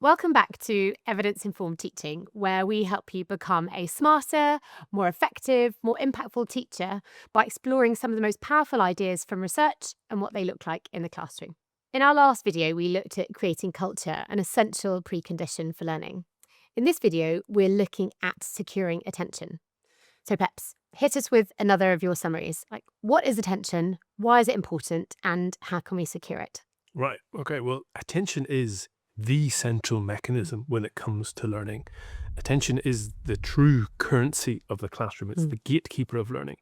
Welcome back to Evidence-Informed Teaching, where we help you become a smarter, more effective, more impactful teacher by exploring some of the most powerful ideas from research and what they look like in the classroom. In our last video, we looked at creating culture, an essential precondition for learning. In this video, we're looking at securing attention. So Peps, hit us with another of your summaries. Like, what is attention? Why is it important? And how can we secure it? Right. Okay. Well, attention is the central mechanism when it comes to learning. Attention is the true currency of the classroom. It's the gatekeeper of learning.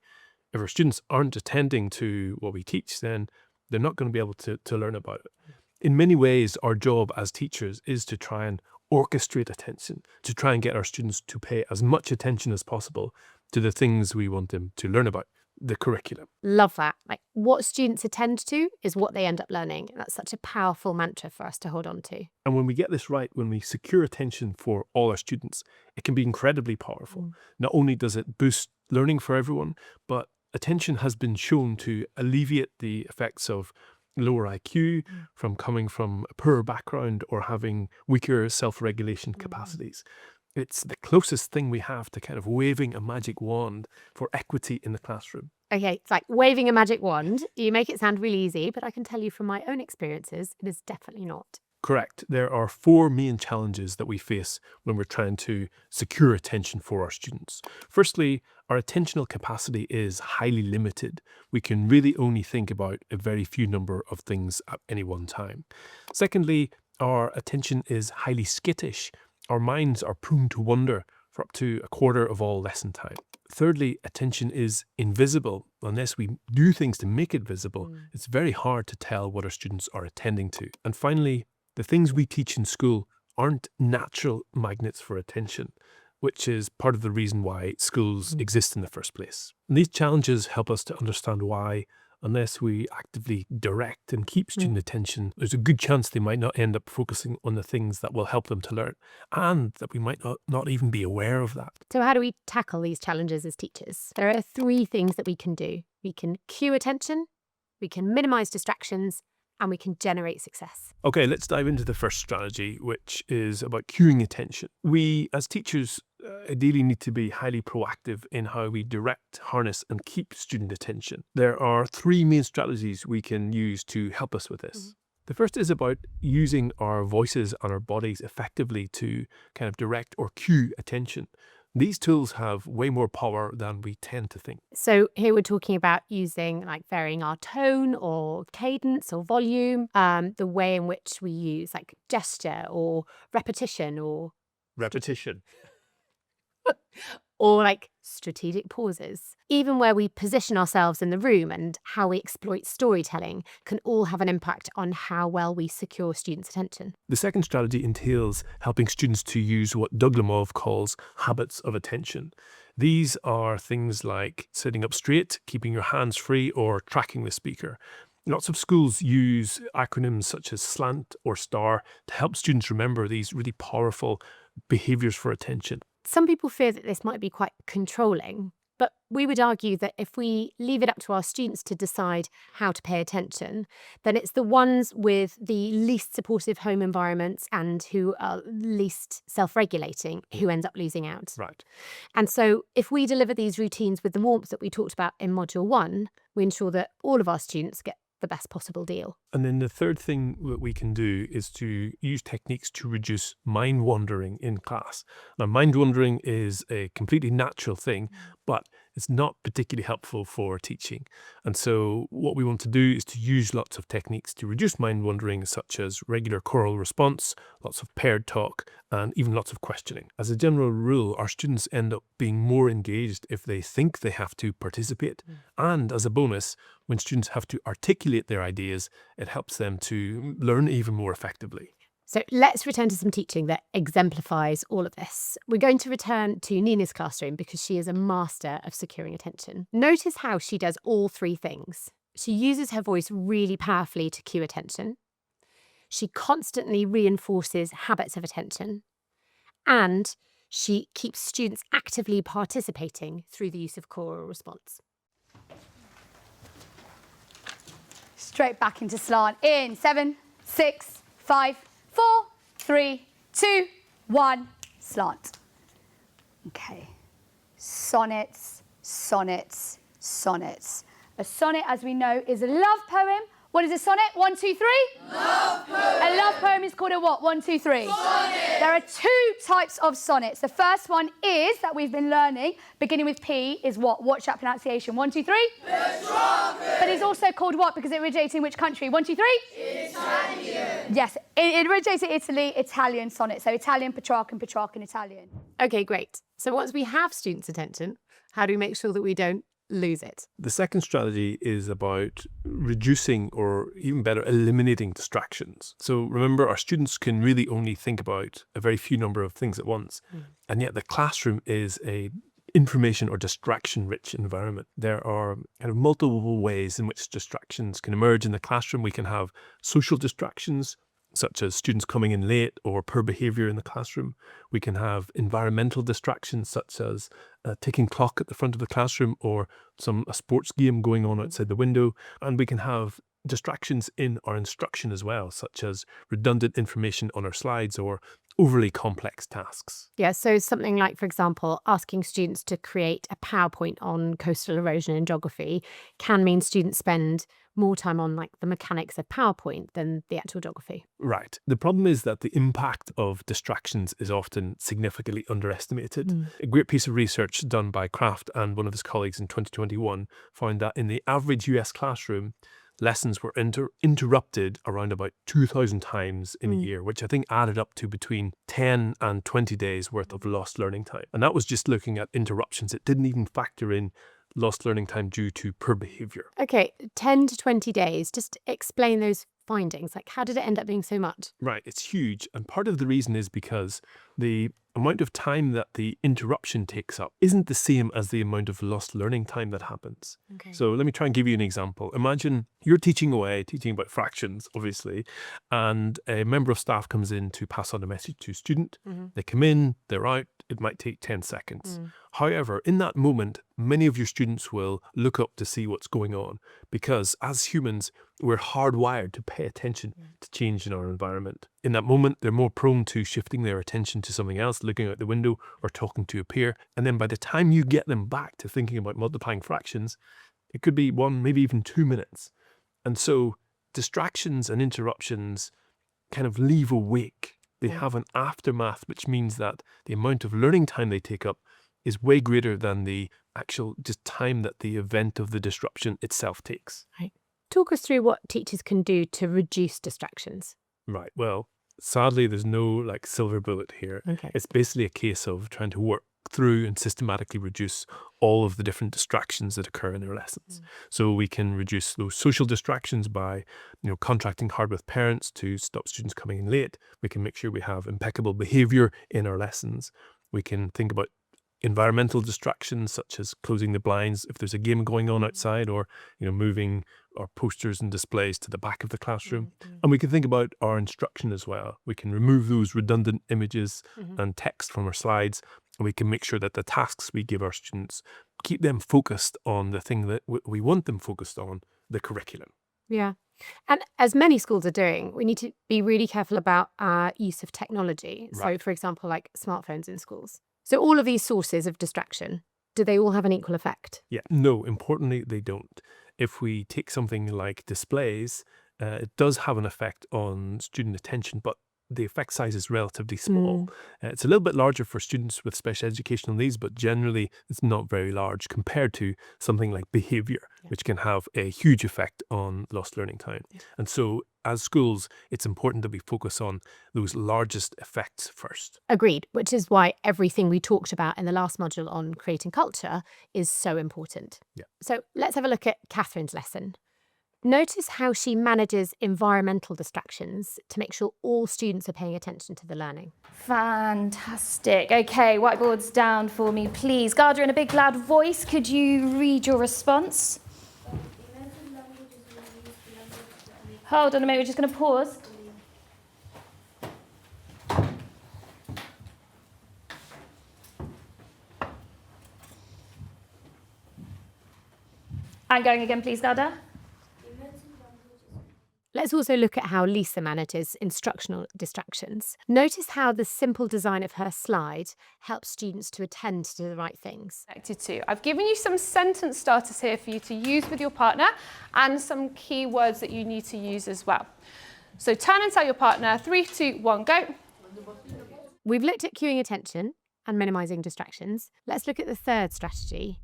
If our students aren't attending to what we teach, then they're not going to be able to learn about it. In many ways, our job as teachers is to try and orchestrate attention, to try and get our students to pay as much attention as possible to the things we want them to learn about, the curriculum. Love that. Like, what students attend to is what they end up learning. That's such a powerful mantra for us to hold on to. And when we get this right, when we secure attention for all our students, it can be incredibly powerful. Not only does it boost learning for everyone, but attention has been shown to alleviate the effects of lower IQ from coming from a poor background or having weaker self-regulation capacities. It's the closest thing we have to kind of waving a magic wand for equity in the classroom. Okay, it's like waving a magic wand. You make it sound really easy, but I can tell you from my own experiences, it is definitely not. Correct. There are four main challenges that we face when we're trying to secure attention for our students. Firstly, our attentional capacity is highly limited. We can really only think about a very few number of things at any one time. Secondly, our attention is highly skittish. Our minds are prone to wander for up to a quarter of all lesson time. Thirdly, attention is invisible. Unless we do things to make it visible, it's very hard to tell what our students are attending to. And finally, the things we teach in school aren't natural magnets for attention, which is part of the reason why schools exist in the first place. And these challenges help us to understand why, unless we actively direct and keep student attention, there's a good chance they might not end up focusing on the things that will help them to learn, and that we might not even be aware of that. So how do we tackle these challenges as teachers? There are three things that we can do. We can cue attention, we can minimize distractions, and we can generate success. Okay, let's dive into the first strategy, which is about cueing attention. We, as teachers, ideally need to be highly proactive in how we direct, harness, and keep student attention. There are three main strategies we can use to help us with this. The first is about using our voices and our bodies effectively to kind of direct or cue attention. These tools have way more power than we tend to think. So here we're talking about using like varying our tone or cadence or volume, the way in which we use like gesture or repetition or Repetition. like strategic pauses. Even where we position ourselves in the room and how we exploit storytelling can all have an impact on how well we secure students' attention. The second strategy entails helping students to use what Doug Lemov calls habits of attention. These are things like sitting up straight, keeping your hands free, or tracking the speaker. Lots of schools use acronyms such as SLANT or STAR to help students remember these really powerful behaviors for attention. Some people fear that this might be quite controlling, but we would argue that if we leave it up to our students to decide how to pay attention, then it's the ones with the least supportive home environments and who are least self-regulating who ends up losing out. Right. And so if we deliver these routines with the warmth that we talked about in Module 1, we ensure that all of our students get the best possible deal. And then the third thing that we can do is to use techniques to reduce mind wandering in class. Now, mind wandering is a completely natural thing, but it's not particularly helpful for teaching. And so what we want to do is to use lots of techniques to reduce mind wandering, such as regular choral response, lots of paired talk, and even lots of questioning. As a general rule, our students end up being more engaged if they think they have to participate. And as a bonus, when students have to articulate their ideas, it helps them to learn even more effectively. So let's return to some teaching that exemplifies all of this. We're going to return to Nina's classroom because she is a master of securing attention. Notice how she does all three things. She uses her voice really powerfully to cue attention. She constantly reinforces habits of attention. And she keeps students actively participating through the use of choral response. Straight back into slant. In 7, 6, 5, 4, 3, 2, 1, slant. Okay. Sonnets, sonnets, sonnets. A sonnet, as we know, is a love poem. What is a sonnet? 1, 2, 3? Love poem. A love poem is called a what? 1, 2, 3? Sonnet. There are 2 types of sonnets. The first one is, that we've been learning, beginning with P, is what? Watch that pronunciation. 1, 2, 3? Petrarch. But it's also called what? Because it originates in which country? 1, 2, 3? Italian. Yes, it originates in Italy, Italian sonnet. So Italian Petrarch and Petrarchan Italian. Okay, great. So once we have students' attention, how do we make sure that we don't lose it? The second strategy is about reducing, or even better, eliminating distractions. So remember, our students can really only think about a very few number of things at once. And yet the classroom is a information or distraction-rich environment. There are kind of multiple ways in which distractions can emerge in the classroom. We can have social distractions, such as students coming in late or poor behaviour in the classroom. We can have environmental distractions, such as a ticking clock at the front of the classroom or a sports game going on outside the window. And we can have distractions in our instruction as well, such as redundant information on our slides or overly complex tasks. Yeah, so something like, for example, asking students to create a PowerPoint on coastal erosion and geography can mean students spend more time on like the mechanics of PowerPoint than the actual geography. Right. The problem is that the impact of distractions is often significantly underestimated. A great piece of research done by Kraft and one of his colleagues in 2021 found that in the average US classroom, lessons were interrupted around about 2,000 times in a year, which I think added up to between 10 and 20 days worth of lost learning time. And that was just looking at interruptions. It didn't even factor in lost learning time due to poor behaviour. Okay, 10 to 20 days. Just explain those findings. Like, how did it end up being so much? Right, it's huge. And part of the reason is because the amount of time that the interruption takes up isn't the same as the amount of lost learning time that happens. Okay. So let me try and give you an example. Imagine you're teaching away, teaching about fractions, obviously, and a member of staff comes in to pass on a message to a student. They come in, they're out, it might take 10 seconds. However, in that moment, many of your students will look up to see what's going on because as humans, we're hardwired to pay attention to change in our environment. In that moment, they're more prone to shifting their attention to something else, looking out the window or talking to a peer. And then by the time you get them back to thinking about multiplying fractions, it could be 1, maybe even 2 minutes. And so distractions and interruptions kind of leave a wake. They have an aftermath, which means that the amount of learning time they take up is way greater than the actual just time that the event of the disruption itself takes. Right. Talk us through what teachers can do to reduce distractions. Right. Well, sadly, there's no silver bullet here. Okay. It's basically a case of trying to work through and systematically reduce all of the different distractions that occur in their lessons. So we can reduce those social distractions by, contracting hard with parents to stop students coming in late. We can make sure we have impeccable behavior in our lessons. We can think about environmental distractions such as closing the blinds if there's a game going on outside, or moving our posters and displays to the back of the classroom. And we can think about our instruction as well. We can remove those redundant images and text from our slides, and we can make sure that the tasks we give our students keep them focused on the thing that we want them focused on, the curriculum. Yeah. And as many schools are doing, we need to be really careful about our use of technology. So, Right. for example, like smartphones in schools. So all of these sources of distraction, do they all have an equal effect? Yeah, no, importantly, they don't. If we take something like displays, it does have an effect on student attention, but the effect size is relatively small. It's a little bit larger for students with special educational needs, but generally it's not very large compared to something like behavior, which can have a huge effect on lost learning time. And so as schools, it's important that we focus on those largest effects first. Agreed, which is why everything we talked about in the last module on creating culture is so important. Yeah. So let's have a look at Catherine's lesson. Notice how she manages environmental distractions to make sure all students are paying attention to the learning. Fantastic. Okay, whiteboards down for me, please. Garda, in a big loud voice, could you read your response? Hold on a minute, we're just going to pause. And going again, please, Garda. Let's also look at how Lisa manages instructional distractions. Notice how the simple design of her slide helps students to attend to the right things. Connected to. I've given you some sentence starters here for you to use with your partner and some key words that you need to use as well. So turn and tell your partner, 3, 2, 1, go. We've looked at cueing attention and minimizing distractions. Let's look at the third strategy,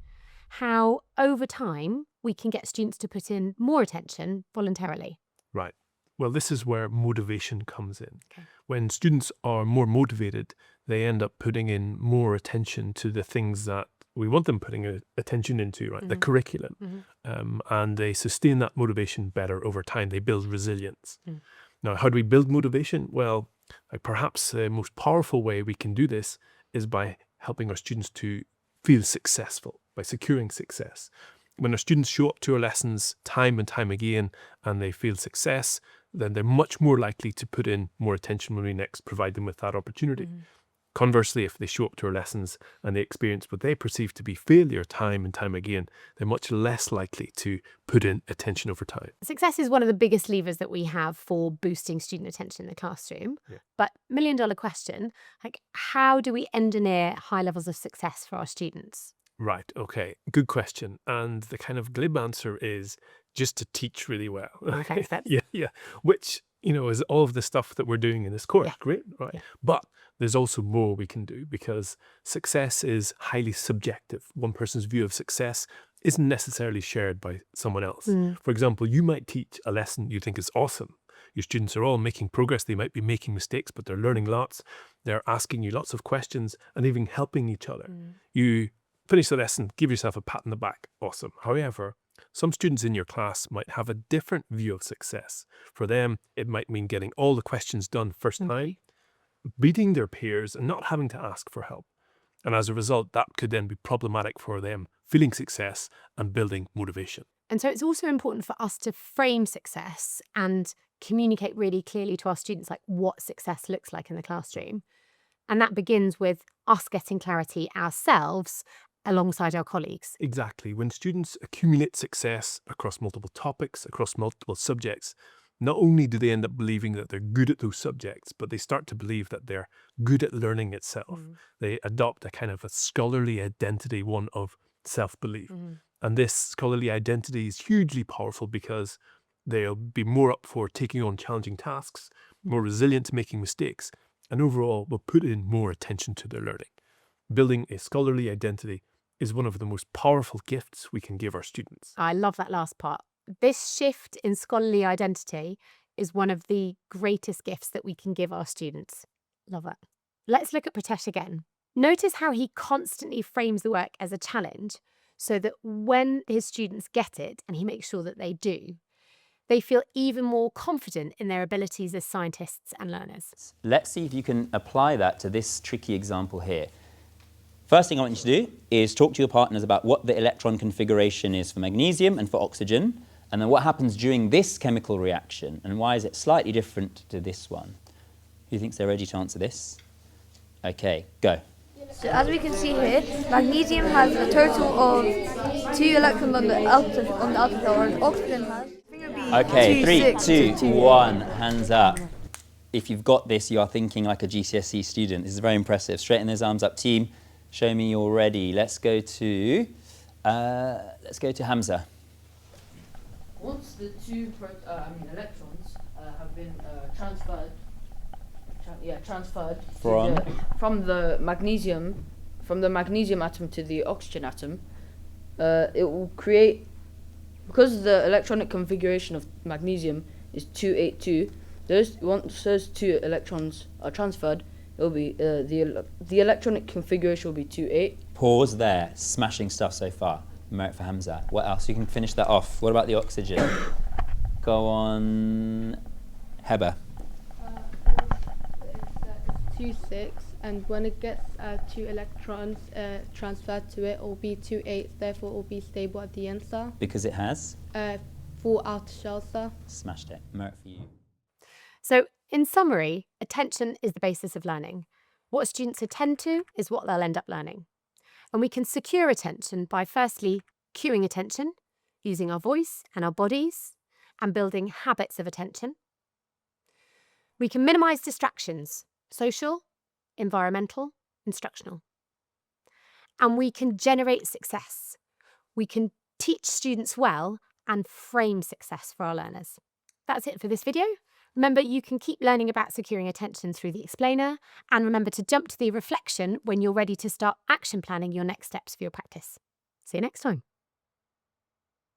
how over time we can get students to put in more attention voluntarily. Right. Well, this is where motivation comes in. Okay. When students are more motivated, they end up putting in more attention to the things that we want them putting attention into, right? The curriculum. And they sustain that motivation better over time. They build resilience. Now, how do we build motivation? Well, perhaps the most powerful way we can do this is by helping our students to feel successful, by securing success. When our students show up to our lessons time and time again and they feel success, then they're much more likely to put in more attention when we next provide them with that opportunity. Conversely, if they show up to our lessons and they experience what they perceive to be failure time and time again, they're much less likely to put in attention over time. Success is one of the biggest levers that we have for boosting student attention in the classroom. Yeah. But million-dollar question, like how do we engineer high levels of success for our students? Right, okay, good question. And the kind of glib answer is just to teach really well. Okay, that's Yeah. Which, is all of the stuff that we're doing in this course. Yeah. Great, right? Yeah. But there's also more we can do because success is highly subjective. One person's view of success isn't necessarily shared by someone else. For example, you might teach a lesson you think is awesome. Your students are all making progress. They might be making mistakes, but they're learning lots. They're asking you lots of questions and even helping each other. You finish the lesson, give yourself a pat on the back. Awesome. However, some students in your class might have a different view of success. For them, it might mean getting all the questions done first time, beating their peers and not having to ask for help. And as a result, that could then be problematic for them, feeling success and building motivation. And so it's also important for us to frame success and communicate really clearly to our students like what success looks like in the classroom. And that begins with us getting clarity ourselves alongside our colleagues. Exactly. When students accumulate success across multiple topics, across multiple subjects, not only do they end up believing that they're good at those subjects, but they start to believe that they're good at learning itself. They adopt a kind of a scholarly identity, one of self-belief. And this scholarly identity is hugely powerful because they'll be more up for taking on challenging tasks, more resilient to making mistakes, and overall will put in more attention to their learning. Building a scholarly identity is one of the most powerful gifts we can give our students. I love that last part. This shift in scholarly identity is one of the greatest gifts that we can give our students. Love it. Let's look at Pratesh again. Notice how he constantly frames the work as a challenge so that when his students get it, and he makes sure that they do, they feel even more confident in their abilities as scientists and learners. Let's see if you can apply that to this tricky example here. First thing I want you to do is talk to your partners about what the electron configuration is for magnesium and for oxygen, and then what happens during this chemical reaction, and why is it slightly different to this one. Who thinks they're ready to answer this? Okay, go. So as we can see here, magnesium has a total of 2 electrons on the outer shell, and oxygen has... Okay, 3, 2, 1, hands up. If you've got this, you are thinking like a GCSE student. This is very impressive. Straighten those arms up, team. Show me you're ready. Let's go to Hamza. Once the two electrons have been transferred from the magnesium atom to the oxygen atom, it will create, because the electronic configuration of magnesium is 282. Once those 2 electrons are transferred, it will be the electronic configuration will be 28. Pause there. Smashing stuff so far. Merit for Hamza. What else? You can finish that off. What about the oxygen? Go on, Heba. It's 2,6, and when it gets 2 electrons transferred to it, it will be 2,8. Therefore, it will be stable at the end, sir. Because it has? 4 outer shells, sir. Smashed it. Merit for you. So, in summary, attention is the basis of learning. What students attend to is what they'll end up learning. And we can secure attention by firstly cueing attention, using our voice and our bodies, and building habits of attention. We can minimise distractions, social, environmental, instructional. And we can generate success. We can teach students well and frame success for our learners. That's it for this video. Remember, you can keep learning about securing attention through the explainer, and remember to jump to the reflection when you're ready to start action planning your next steps for your practice. See you next time.